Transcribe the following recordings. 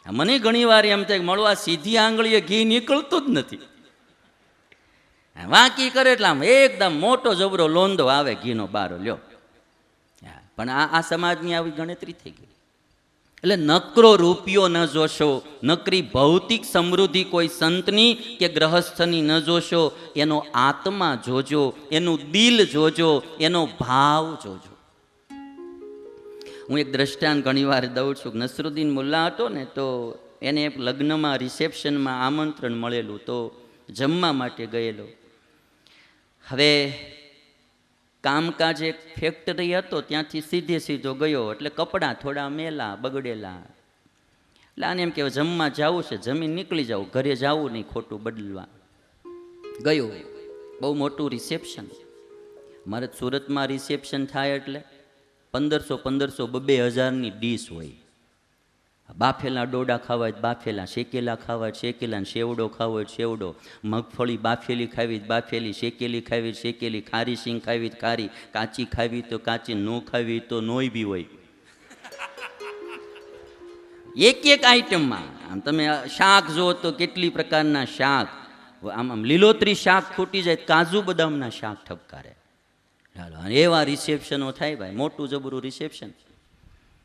મને ઘણી વાર એમ થાય મળવા સીધી આંગળીએ ઘી નીકળતું જ નથી, વાંકી કરે એટલે આમ એકદમ મોટો જબરો લોંદો આવે ઘીનો બારો લ્યો. પણ આ સમાજની આવી ગણતરી થઈ ગઈ. એટલે નકરો રૂપિયો ન જોશો, નકરી ભૌતિક સમૃદ્ધિ કોઈ સંતની કે ગ્રહસ્થની ન જોશો, એનો આત્મા જોજો, એનું દિલ જોજો, એનો ભાવ જોજો. હું એક દ્રષ્ટાંત ઘણી વાર દઉં છું. નસરુદ્દીન મુલ્લા હતો ને, તો એને એક લગ્નમાં રિસેપ્શનમાં આમંત્રણ મળેલું, તો જમવા માટે ગયેલો. હવે કામકાજ એક ફેક્ટરી હતો, ત્યાંથી સીધો ગયો, એટલે કપડાં થોડા મેલા બગડેલા. એટલે આને એમ કે જમવા જવું છે, જમીન નીકળી જવું, ઘરે જવું નહીં ખોટું બદલવા. ગયો, બહુ મોટું રિસેપ્શન. મારે સુરતમાં રિસેપ્શન થાય એટલે 1500 2000ની ડીશ હોય. બાફેલા ડોડા ખાવા હોય બાફેલા, શેકેલા ખાવા હોય શેકેલા, શેવડો ખાવો હોય શેવડો, મગફળી બાફેલી ખાવી બાફેલી, શેકેલી ખાવી શેકેલી, ખારી સિંગ ખાવી ખારી, કાચી ખાવી તો કાચી, નો ખાવી તો નોય બી હોય. એક આઈટમમાં આમ તમે શાક જો તો કેટલી પ્રકારના શાક, આમ લીલોતરી શાક ખૂટી જાય, કાજુ બદામના શાક ઠપકારે. ચાલો, અને એવા રિસેપ્શનો થાય ભાઈ, મોટું જબરું રિસેપ્શન.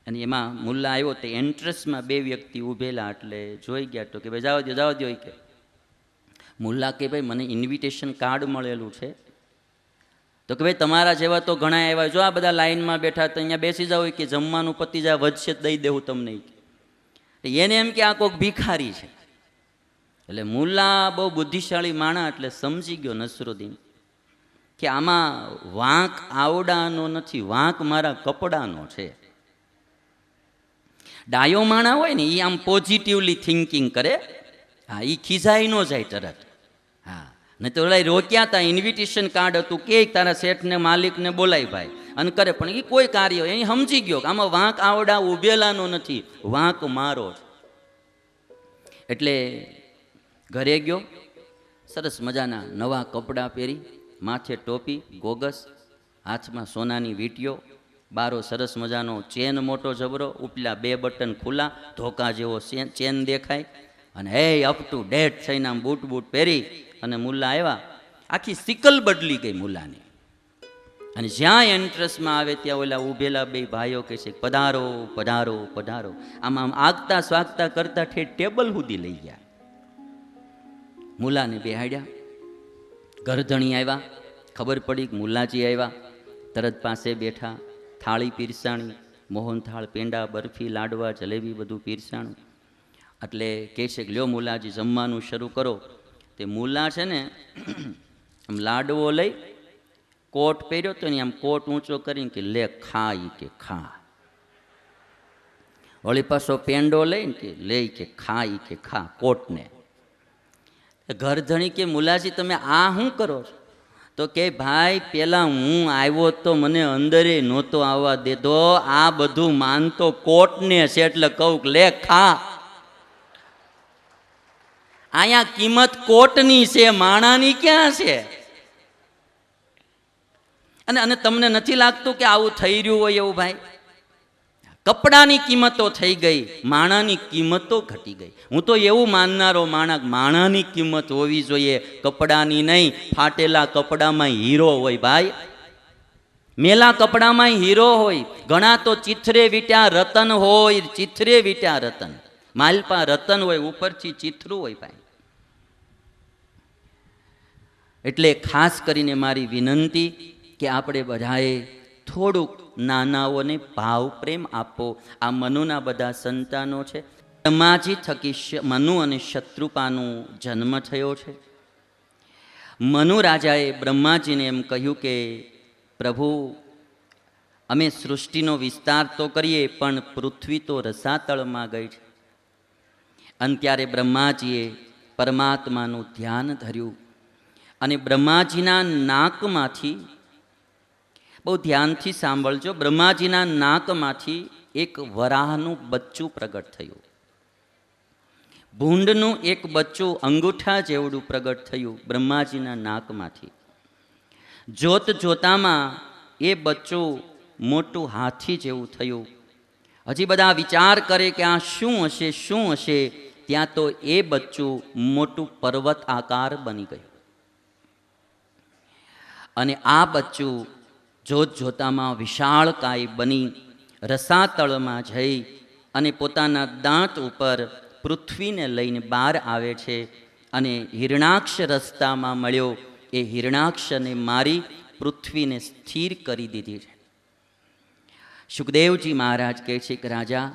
અને એમાં મુલ્લા આવ્યો તો એન્ટ્રન્સમાં 2 વ્યક્તિ ઊભેલા, એટલે જોઈ ગયા તો કે ભાઈ જાવ દો કે. મુલ્લા કે ભાઈ મને ઇન્વિટેશન કાર્ડ મળેલું છે. તો કે ભાઈ તમારા જેવા તો ઘણા આવ્યા, જો આ બધા લાઈનમાં બેઠા, તો અહીંયા બેસી જાવ કે જમવાનું પતી જાય, વધશે દઈ દેવું તમને. એને એમ કે આ કોઈક ભિખારી છે. એટલે મુલ્લા બહુ બુદ્ધિશાળી માણા, એટલે સમજી ગયો નસરુદ્દીન કે આમાં વાંક આવડાનો નથી, વાંક મારા કપડાનો છે. ડાયો માણા હોય ને એ આમ પોઝિટિવલી થિંકિંગ કરે. હા, એ ખીજાઈ ન જાય તરત. હા, ને તો ઓલા રોક્યા હતા, ઇન્વિટેશન કાર્ડ હતું, કે તારા શેઠને માલિકને બોલાય ભાઈ, અને કરે, પણ એ કોઈ કાર્ય એ સમજી ગયો કે આમાં વાંક આવડા ઉભેલાનો નથી, વાંક મારો. એટલે ઘરે ગયો, સરસ મજાના નવા કપડાં પહેરી, માથે ટોપી, ગોગસ, હાથમાં સોનાની વીંટીઓ, બારો સરસ મજાનો ચેન મોટો જબરો, ઉપલા 2 બટન ખુલ્લા, ધોકા જેવો ચેન દેખાય, અને હે અપ ટુ ડેટ થઈને આમ બૂટ પહેરી અને મુલ્લા આવ્યા. આખી સિકલ બદલી ગઈ મુલ્લાની. અને જ્યાં એન્ટ્રન્સમાં આવે ત્યાં ઓલા ઊભેલા 2 ભાઈઓ કહે છે પધારો પધારો પધારો. આમ આગતા સ્વાગતા કરતા ઠેઠ ટેબલ સુધી લઈ ગયા. મુલ્લાને બેહાડ્યા. ગરધણી આવ્યા, ખબર પડી કે મુલ્લાજી આવ્યા, તરત પાસે બેઠા, થાળી પીરસાણી, મોહનથાળ, પેંડા, બરફી, લાડવા, જલેબી બધું પીરસાણું. એટલે કહે છે કે લ્યો મુલ્લાજી જમવાનું શરૂ કરો. તે મુલ્લા છે ને આમ લાડવો લઈ, કોટ પહેર્યો તો ને આમ કોટ ઊંચો કરીને કે લે ખા, ઈ કે ખા. વળી પાછો પેંડો લઈને કે લે કે ખા, ઈ કે ખા કોટને. ઘરધણી કે મુલાજી તમે આ શું કરો છો? તો કે ભાઈ પેલા હું આવ્યો તો મને અંદરે નહોતો આવવા દેતો, આ બધું માનતો કોટને છે એટલે કહું લે ખા. અહીંયા કિંમત કોટની છે, માણાની ક્યાં છે? અને તમને નથી લાગતું કે આવું થઈ રહ્યું હોય એવું ભાઈ? કપડાની કિંમતો થઈ ગઈ, માણાની કિંમતો ઘટી ગઈ. હું તો એવું માનનારો માણાની કિંમત હોવી જોઈએ, કપડાની નહીં. ફાટેલા કપડામાં હીરો હોય ભાઈ, મેલા કપડામાં હીરો હોય. ઘણા તો ચિથરે વીટ્યા રતન હોય, ચિથરે વીટ્યા રતન, માલપા રતન હોય, ઉપરથી ચિથરું હોય ભાઈ. એટલે ખાસ કરીને મારી વિનંતી કે આપણે બધાએ થોડુંક નાનાઓને ભાવ પ્રેમ આપો. આ મનુના બધા સંતાનો છે. બ્રહ્માજી થકી મનુ અને શત્રુપાનો જન્મ થયો છે. મનુ રાજાએ બ્રહ્માજીને એમ કહ્યું કે પ્રભુ અમે સૃષ્ટિનો વિસ્તાર તો કરીએ પણ પૃથ્વી તો રસાતળમાં ગઈ છે. અને ત્યારે બ્રહ્માજીએ પરમાત્માનું ધ્યાન ધર્યું અને બ્રહ્માજીના નાકમાંથી, બહુ ધ્યાનથી સાંભળજો, બ્રહ્માજીના નાકમાંથી એક વરાહનું બચ્ચું પ્રગટ થયું. ભૂંડનું એક બચ્ચું અંગૂઠા જેવડું પ્રગટ થયું બ્રહ્માજીના નાકમાંથી. જોત જોતામાં એ બચ્ચું મોટું હાથી જેવું થયું. હજી બધા વિચાર કરે કે આ શું હશે શું હશે, ત્યાં તો એ બચ્ચું મોટું પર્વત આકાર બની ગયું. અને આ બચ્ચું જોત જોતામાં વિશાળકાય બની રસાતળમાં જઈ અને પોતાના દાંત ઉપર પૃથ્વીને લઈને બહાર આવે છે. અને હિરણાક્ષ રસ્તામાં મળ્યો, એ હિરણાક્ષને મારી પૃથ્વીને સ્થિર કરી દીધી છે. સુખદેવજી મહારાજ કહે છે કે રાજા,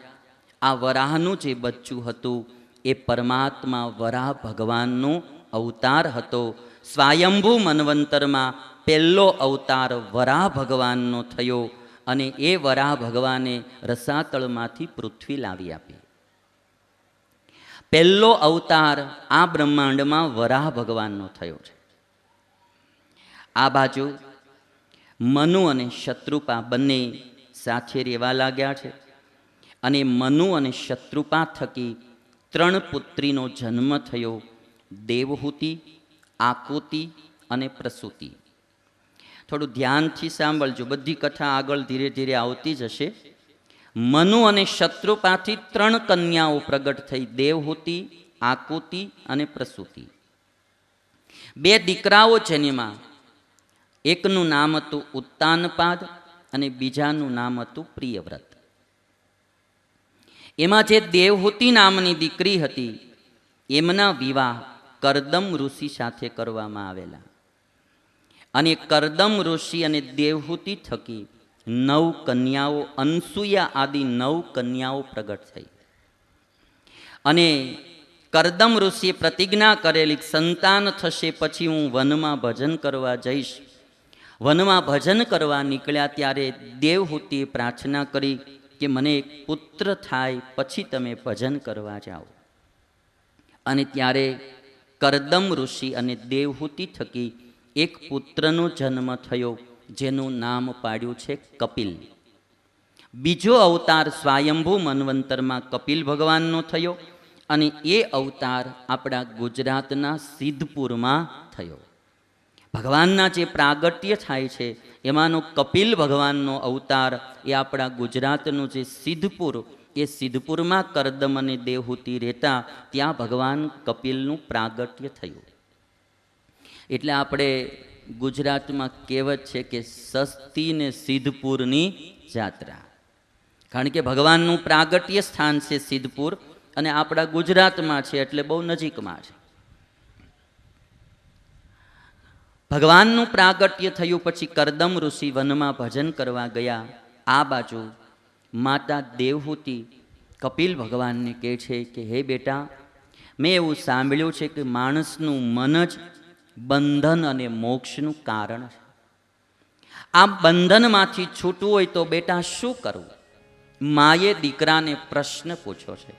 આ વરાહનું જે બચ્ચું હતું એ પરમાત્મા વરાહ ભગવાનનો અવતાર હતો. સ્વયંભૂ મન્વંતરમાં પહેલો અવતાર વરાહ ભગવાનનો થયો અને એ વરાહ ભગવાને રસાતળમાંથી પૃથ્વી લાવી આપી. પહેલો અવતાર આ બ્રહ્માંડમાં વરાહ ભગવાનનો થયો છે. આ બાજુ મનુ અને શત્રુપા બંને સાથે રહેવા લાગ્યા છે. અને મનુ અને શત્રુપા થકી 3 પુત્રીનો જન્મ થયો, દેવહૂતિ, આકુતિ અને પ્રસૂતિ. થોડું ધ્યાનથી સાંભળજો, બધી કથા આગળ ધીરે ધીરે આવતી જશે. મનુ અને શત્રુપાથી 3 કન્યાઓ પ્રગટ થઈ, દેવહૂતિ, આકુતિ અને પ્રસૂતિ. 2 દીકરાઓ જન્મ્યા. એકનું નામ હતું ઉત્તાનપાદ અને બીજાનું નામ હતું પ્રિયવ્રત. એમાં જે દેવહૂતિ નામની દીકરી હતી એમના વિવાહ કરદમ ઋષિ સાથે કરવામાં આવેલા. અને કરદમ ઋષિ અને દેવહૂતિ થકી 9 કન્યાઓ, અનસૂયા આદિ 9 કન્યાઓ પ્રગટ થઈ. અને કરદમ ઋષિએ પ્રતિજ્ઞા કરેલી, સંતાન થશે પછી હું વનમાં ભજન કરવા જઈશ. વનમાં ભજન કરવા નીકળ્યા ત્યારે દેવહૂતિએ પ્રાર્થના કરી કે મને એક પુત્ર થાય પછી તમે ભજન કરવા જાઓ. અને ત્યારે કરદમ ઋષિ અને દેવહૂતિ થકી એક પુત્રનો જન્મ થયો, જેનું નામ પાડ્યું છે કપિલ. બીજો અવતાર સ્વયંભૂ મન્વંતરમાં કપિલ ભગવાનનો થયો અને એ અવતાર આપણા ગુજરાતના સિદ્ધપુરમાં થયો. ભગવાનના જે પ્રાગટ્ય થાય છે એમાંનો કપિલ ભગવાનનો અવતાર એ આપણા ગુજરાતનું જે સિદ્ધપુર, એ સિદ્ધપુરમાં કરદમ અને દેવહૂતિ રહેતા, ત્યાં ભગવાન કપિલનું પ્રાગટ્ય થયું. એટલે આપણે ગુજરાતમાં કહેવત છે કે સસ્તી ને સિદ્ધપુરની જાત્રા. કારણ કે ભગવાનનું પ્રાગટ્ય સ્થાન છે સિદ્ધપુર અને આપણા ગુજરાતમાં છે એટલે બહુ નજીકમાં છે. ભગવાનનું પ્રાગટ્ય થયું પછી કરદમ ઋષિ વનમાં ભજન કરવા ગયા. આ બાજુ માતા દેવહૂતિ કપિલ ભગવાનને કહે છે કે હે બેટા, મેં એવું સાંભળ્યું છે કે માણસનું મન જ બંધન અને મોક્ષનું કારણ છે. આ બંધનમાંથી છૂટવું હોય તો બેટા શું કરવું? માએ દીકરાને પ્રશ્ન પૂછ્યો છે.